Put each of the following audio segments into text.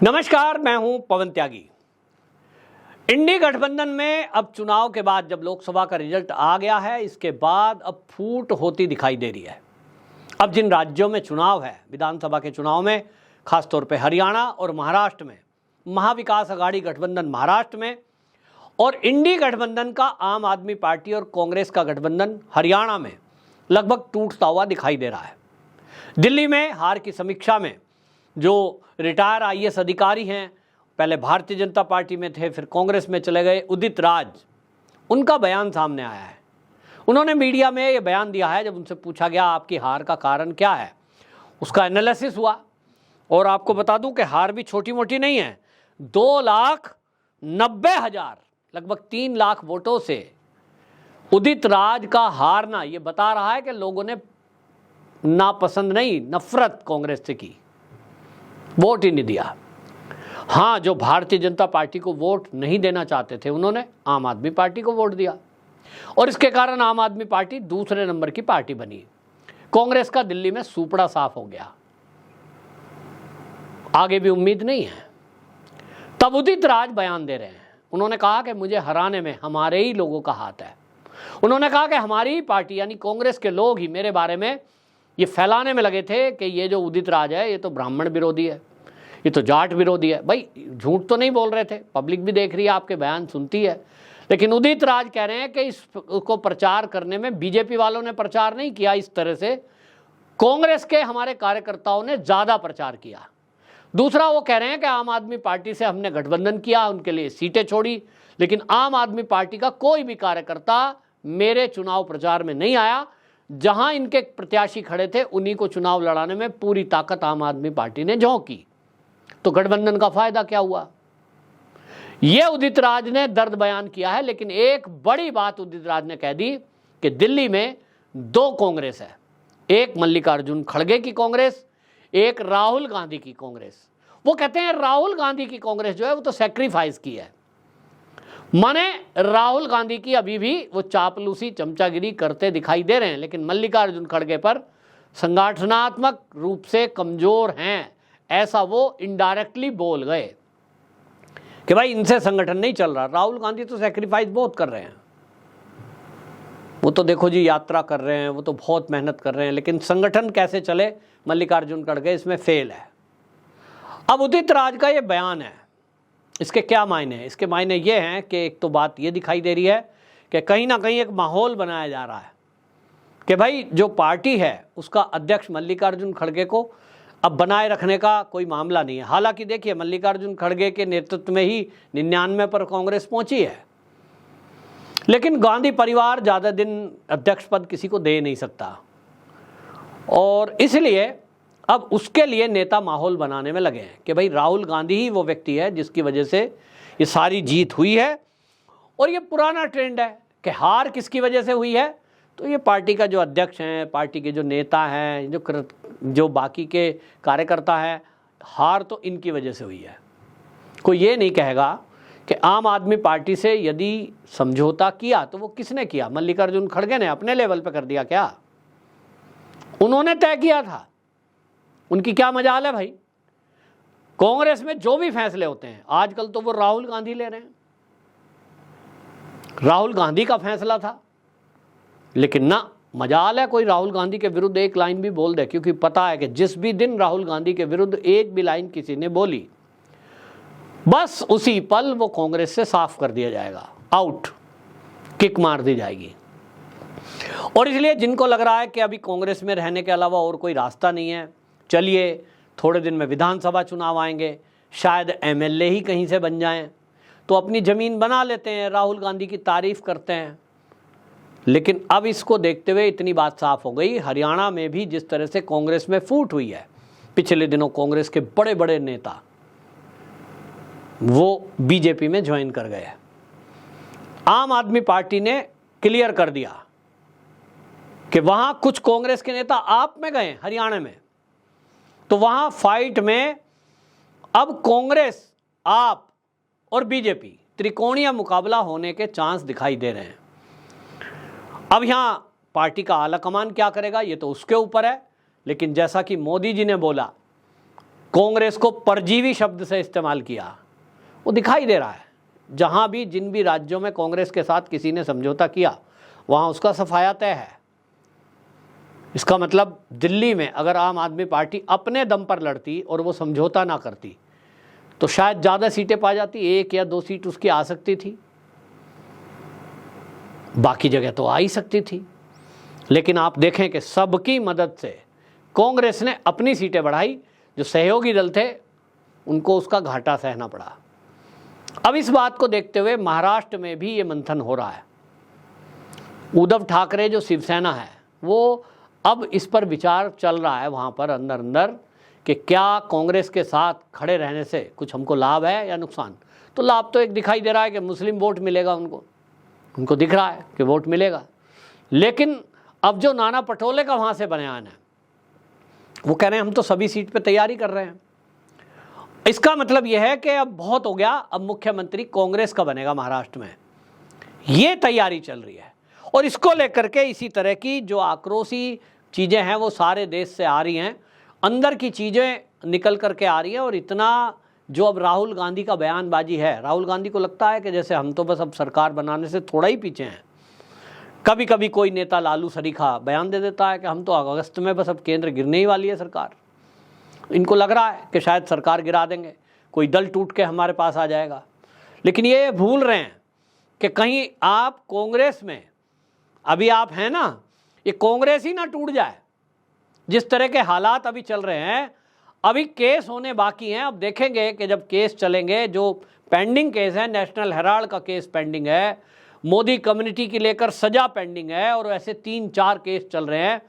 नमस्कार, मैं हूं पवन त्यागी। इंडी गठबंधन में अब चुनाव के बाद जब लोकसभा का रिजल्ट आ गया है, इसके बाद अब फूट होती दिखाई दे रही है। अब जिन राज्यों में चुनाव है, विधानसभा के चुनाव में, खासतौर पे हरियाणा और महाराष्ट्र में, महाविकास अघाड़ी गठबंधन महाराष्ट्र में और इंडी गठबंधन का आम आदमी पार्टी और कांग्रेस का गठबंधन हरियाणा में लगभग टूटता हुआ दिखाई दे रहा है। दिल्ली में हार की समीक्षा में जो रिटायर आईएएस अधिकारी हैं, पहले भारतीय जनता पार्टी में थे, फिर कांग्रेस में चले गए, उदित राज, उनका बयान सामने आया है। उन्होंने मीडिया में ये बयान दिया है। जब उनसे पूछा गया आपकी हार का कारण क्या है, उसका एनालिसिस हुआ। और आपको बता दूं कि हार भी छोटी मोटी नहीं है। 2,90,000 लगभग 3 लाख वोटों से उदित राज का हारना ये बता रहा है कि लोगों ने नापसंद नहीं, नफरत कांग्रेस से की, वोट ही नहीं दिया। हाँ, जो भारतीय जनता पार्टी को वोट नहीं देना चाहते थे, उन्होंने आम आदमी पार्टी को वोट दिया और इसके कारण आम आदमी पार्टी दूसरे नंबर की पार्टी बनी। कांग्रेस का दिल्ली में सूपड़ा साफ हो गया, आगे भी उम्मीद नहीं है। तब उदित राज बयान दे रहे हैं। उन्होंने कहा कि मुझे हराने में हमारे ही लोगों का हाथ है। उन्होंने कहा कि हमारी ही पार्टी यानी कांग्रेस के लोग ही मेरे बारे में ये फैलाने में लगे थे कि ये जो उदित राज है ये तो ब्राह्मण विरोधी है, ये तो जाट विरोधी है। भाई, झूठ तो नहीं बोल रहे थे, पब्लिक भी देख रही है, आपके बयान सुनती है। लेकिन उदित राज कह रहे हैं कि इसको प्रचार करने में बीजेपी वालों ने प्रचार नहीं किया इस तरह से, कांग्रेस के हमारे कार्यकर्ताओं ने ज़्यादा प्रचार किया। दूसरा, वो कह रहे हैं कि आम आदमी पार्टी से हमने गठबंधन किया, उनके लिए सीटें छोड़ी, लेकिन आम आदमी पार्टी का कोई भी कार्यकर्ता मेरे चुनाव प्रचार में नहीं आया। जहां इनके प्रत्याशी खड़े थे उन्हीं को चुनाव लड़ाने में पूरी ताकत आम आदमी पार्टी ने झोंकी। तो गठबंधन का फायदा क्या हुआ? यह उदित राज ने दर्द बयान किया है। लेकिन एक बड़ी बात उदित राज ने कह दी कि दिल्ली में 2 कांग्रेस है, एक मल्लिकार्जुन खड़गे की कांग्रेस, एक राहुल गांधी की कांग्रेस। वो कहते हैं राहुल गांधी की कांग्रेस जो है वो तो सैक्रिफाइस की है, माने राहुल गांधी की अभी भी वो चापलूसी चमचागिरी करते दिखाई दे रहे हैं, लेकिन मल्लिकार्जुन खड़गे पर संगठनात्मक रूप से कमजोर हैं, ऐसा वो इनडायरेक्टली बोल गए कि भाई इनसे संगठन नहीं चल रहा। राहुल गांधी तो सैक्रिफाइस बहुत कर रहे हैं, वो तो देखो जी यात्रा कर रहे हैं, वो तो बहुत मेहनत कर रहे हैं, लेकिन संगठन कैसे चले, मल्लिकार्जुन खड़गे इसमें फेल है। अब उदित राज का ये बयान है, इसके क्या मायने हैं? इसके मायने ये हैं कि एक तो बात ये दिखाई दे रही है कि कहीं ना कहीं एक माहौल बनाया जा रहा है कि भाई जो पार्टी है उसका अध्यक्ष मल्लिकार्जुन खड़गे को अब बनाए रखने का कोई मामला नहीं है। हालांकि देखिए, मल्लिकार्जुन खड़गे के नेतृत्व में ही 99 पर कांग्रेस पहुंची है, लेकिन गांधी परिवार ज़्यादा दिन अध्यक्ष पद किसी को दे नहीं सकता और इसलिए अब उसके लिए नेता माहौल बनाने में लगे हैं कि भाई राहुल गांधी ही वो व्यक्ति है जिसकी वजह से ये सारी जीत हुई है। और ये पुराना ट्रेंड है कि हार किसकी वजह से हुई है, तो ये पार्टी का जो अध्यक्ष हैं, पार्टी के जो नेता हैं, जो बाकी के कार्यकर्ता हैं, हार तो इनकी वजह से हुई है। कोई ये नहीं कहेगा कि आम आदमी पार्टी से यदि समझौता किया तो वो किसने किया? मल्लिकार्जुन खड़गे ने अपने लेवल पर कर दिया क्या? उन्होंने तय किया था, उनकी क्या मजाल है भाई? कांग्रेस में जो भी फैसले होते हैं आजकल तो वो राहुल गांधी ले रहे हैं। राहुल गांधी का फैसला था, लेकिन ना मजाल है कोई राहुल गांधी के विरुद्ध एक लाइन भी बोल दे, क्योंकि पता है कि जिस भी दिन राहुल गांधी के विरुद्ध एक भी लाइन किसी ने बोली, बस उसी पल वो कांग्रेस से साफ कर दिया जाएगा, आउट, किक मार दी जाएगी। और इसलिए जिनको लग रहा है कि अभी कांग्रेस में रहने के अलावा और कोई रास्ता नहीं है, चलिए थोड़े दिन में विधानसभा चुनाव आएंगे, शायद एमएलए ही कहीं से बन जाएं, तो अपनी ज़मीन बना लेते हैं, राहुल गांधी की तारीफ करते हैं। लेकिन अब इसको देखते हुए इतनी बात साफ हो गई, हरियाणा में भी जिस तरह से कांग्रेस में फूट हुई है, पिछले दिनों कांग्रेस के बड़े बड़े नेता वो बीजेपी में ज्वाइन कर गए। आम आदमी पार्टी ने क्लियर कर दिया कि वहां कुछ कांग्रेस के नेता आप में गए हरियाणा में, तो वहां फाइट में अब कांग्रेस, आप और बीजेपी त्रिकोणीय मुकाबला होने के चांस दिखाई दे रहे हैं। अब यहां पार्टी का आला कमान क्या करेगा ये तो उसके ऊपर है, लेकिन जैसा कि मोदी जी ने बोला कांग्रेस को परजीवी शब्द से इस्तेमाल किया, वो दिखाई दे रहा है। जहां भी जिन भी राज्यों में कांग्रेस के साथ किसी ने समझौता किया वहां उसका सफाया तय है। इसका मतलब दिल्ली में अगर आम आदमी पार्टी अपने दम पर लड़ती और वो समझौता ना करती तो शायद ज़्यादा सीटें पा जाती, 1 या 2 सीट उसकी आ सकती थी, बाकी जगह तो आ ही सकती थी। लेकिन आप देखें कि सबकी मदद से कांग्रेस ने अपनी सीटें बढ़ाई, जो सहयोगी दल थे उनको उसका घाटा सहना पड़ा। अब इस बात को देखते हुए महाराष्ट्र में भी ये मंथन हो रहा है। उद्धव ठाकरे जो शिवसेना है वो अब इस पर विचार चल रहा है वहाँ पर अंदर अंदर कि क्या कांग्रेस के साथ खड़े रहने से कुछ हमको लाभ है या नुकसान। तो लाभ तो एक दिखाई दे रहा है कि मुस्लिम वोट मिलेगा, उनको दिख रहा है कि वोट मिलेगा। लेकिन अब जो नाना पटोले का वहाँ से बयान है वो कह रहे हैं हम तो सभी सीट पे तैयारी कर रहे हैं। इसका मतलब यह है कि अब बहुत हो गया, अब मुख्यमंत्री कांग्रेस का बनेगा महाराष्ट्र में, ये तैयारी चल रही है। और इसको लेकर के इसी तरह की जो आक्रोशी चीज़ें हैं वो सारे देश से आ रही हैं, अंदर की चीज़ें निकल करके आ रही हैं। और इतना जो अब राहुल गांधी का बयानबाजी है, राहुल गांधी को लगता है कि जैसे हम तो बस अब सरकार बनाने से थोड़ा ही पीछे हैं। कभी कभी कोई नेता लालू सरीखा बयान दे देता है कि हम तो अगस्त में बस अब केंद्र गिरने ही वाली है सरकार। इनको लग रहा है कि शायद सरकार गिरा देंगे, कोई दल टूट के हमारे पास आ जाएगा। लेकिन ये भूल रहे हैं कि कहीं आप कांग्रेस में अभी आप हैं ना, ये कांग्रेस ही ना टूट जाए। जिस तरह के हालात अभी चल रहे हैं, अभी केस होने बाकी हैं। अब देखेंगे कि जब केस चलेंगे, जो पेंडिंग केस है, नेशनल हेराल्ड का केस पेंडिंग है, मोदी कम्युनिटी की लेकर सजा पेंडिंग है, और ऐसे 3-4 केस चल रहे हैं।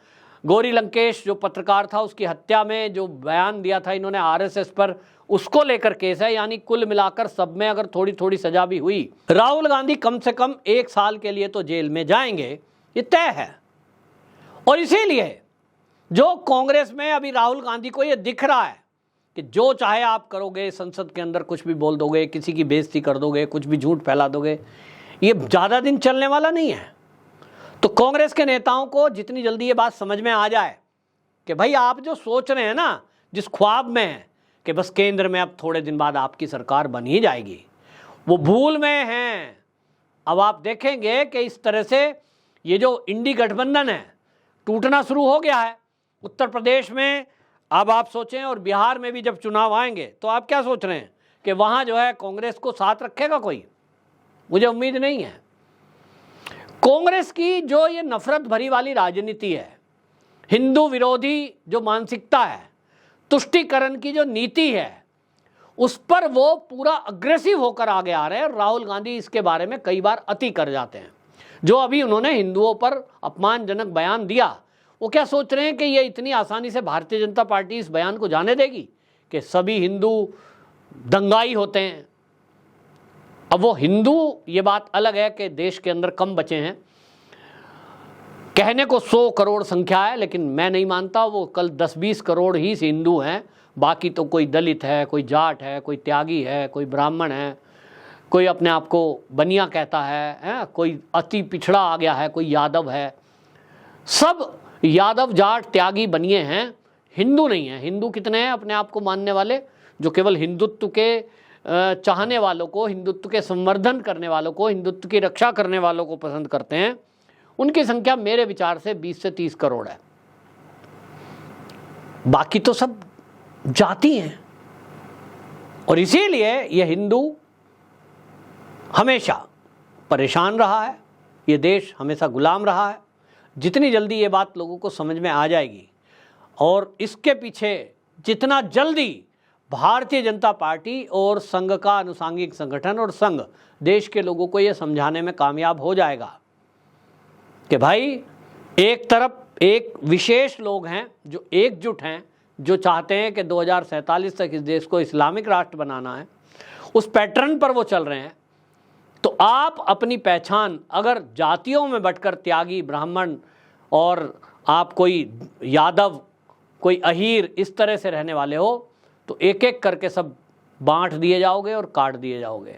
गौरी लंकेश जो पत्रकार था उसकी हत्या में जो बयान दिया था इन्होंने आरएसएस पर, उसको लेकर केस है। यानी कुल मिलाकर सब में अगर थोड़ी थोड़ी सजा भी हुई, राहुल गांधी कम से कम 1 साल के लिए तो जेल में जाएंगे, ये तय है। और इसीलिए जो कांग्रेस में अभी राहुल गांधी को ये दिख रहा है कि जो चाहे आप करोगे, संसद के अंदर कुछ भी बोल दोगे, किसी की बेइज्जती कर दोगे, कुछ भी झूठ फैला दोगे, ये ज़्यादा दिन चलने वाला नहीं है। तो कांग्रेस के नेताओं को जितनी जल्दी ये बात समझ में आ जाए कि भाई आप जो सोच रहे हैं ना, जिस ख्वाब में है कि बस केंद्र में अब थोड़े दिन बाद आपकी सरकार बन ही जाएगी, वो भूल में हैं। अब आप देखेंगे कि इस तरह से ये जो इंडी गठबंधन है टूटना शुरू हो गया है। उत्तर प्रदेश में अब आप सोचें, और बिहार में भी जब चुनाव आएंगे तो आप क्या सोच रहे हैं कि वहाँ जो है कांग्रेस को साथ रखेगा कोई? मुझे उम्मीद नहीं है। कांग्रेस की जो ये नफरत भरी वाली राजनीति है, हिंदू विरोधी जो मानसिकता है, तुष्टीकरण की जो नीति है, उस पर वो पूरा अग्रेसिव होकर आगे आ रहे हैं। राहुल गांधी इसके बारे में कई बार अति कर जाते हैं। जो अभी उन्होंने हिंदुओं पर अपमानजनक बयान दिया, वो क्या सोच रहे हैं कि ये इतनी आसानी से भारतीय जनता पार्टी इस बयान को जाने देगी कि सभी हिंदू दंगाई होते हैं? अब वो हिंदू, ये बात अलग है कि देश के अंदर कम बचे हैं, कहने को 100 करोड़ संख्या है, लेकिन मैं नहीं मानता वो कल 10-20 करोड़ ही हिंदू हैं। बाकी तो कोई दलित है, कोई जाट है, कोई त्यागी है, कोई ब्राह्मण है, कोई अपने आप को बनिया कहता है, कोई अति पिछड़ा आ गया है, कोई यादव है। सब यादव, जाट, त्यागी, बनिए हैं, हिंदू नहीं है। हिंदू कितने हैं अपने आप को मानने वाले, जो केवल हिंदुत्व के चाहने वालों को, हिंदुत्व के संवर्धन करने वालों को, हिंदुत्व की रक्षा करने वालों को पसंद करते हैं, उनकी संख्या मेरे विचार से 20 से 30 करोड़ है। बाकी तो सब जाति हैं। और इसीलिए ये हिंदू हमेशा परेशान रहा है, ये देश हमेशा गुलाम रहा है। जितनी जल्दी ये बात लोगों को समझ में आ जाएगी, और इसके पीछे जितना जल्दी भारतीय जनता पार्टी और संघ का अनुसांगिक संगठन और संघ देश के लोगों को ये समझाने में कामयाब हो जाएगा कि भाई एक तरफ एक विशेष लोग हैं जो एकजुट हैं, जो चाहते हैं कि 2047 तक इस देश को इस्लामिक राष्ट्र बनाना है, उस पैटर्न पर वो चल रहे हैं। तो आप अपनी पहचान अगर जातियों में बंटकर त्यागी, ब्राह्मण और आप कोई यादव, कोई अहीर, इस तरह से रहने वाले हो, तो एक एक करके सब बांट दिए जाओगे और काट दिए जाओगे।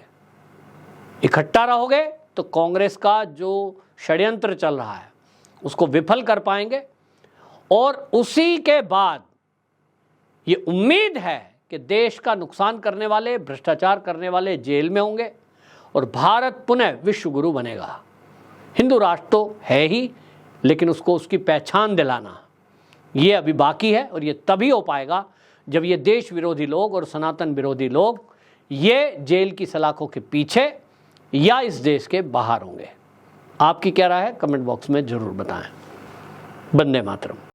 इकट्ठा रहोगे तो कांग्रेस का जो षड्यंत्र चल रहा है उसको विफल कर पाएंगे। और उसी के बाद ये उम्मीद है कि देश का नुकसान करने वाले, भ्रष्टाचार करने वाले जेल में होंगे और भारत पुनः विश्व गुरु बनेगा। हिंदू राष्ट्र तो है ही, लेकिन उसको उसकी पहचान दिलाना ये अभी बाकी है, और ये तभी हो पाएगा जब ये देश विरोधी लोग और सनातन विरोधी लोग ये जेल की सलाखों के पीछे या इस देश के बाहर होंगे। आपकी क्या राय है? कमेंट बॉक्स में जरूर बताएं। वंदे मातरम।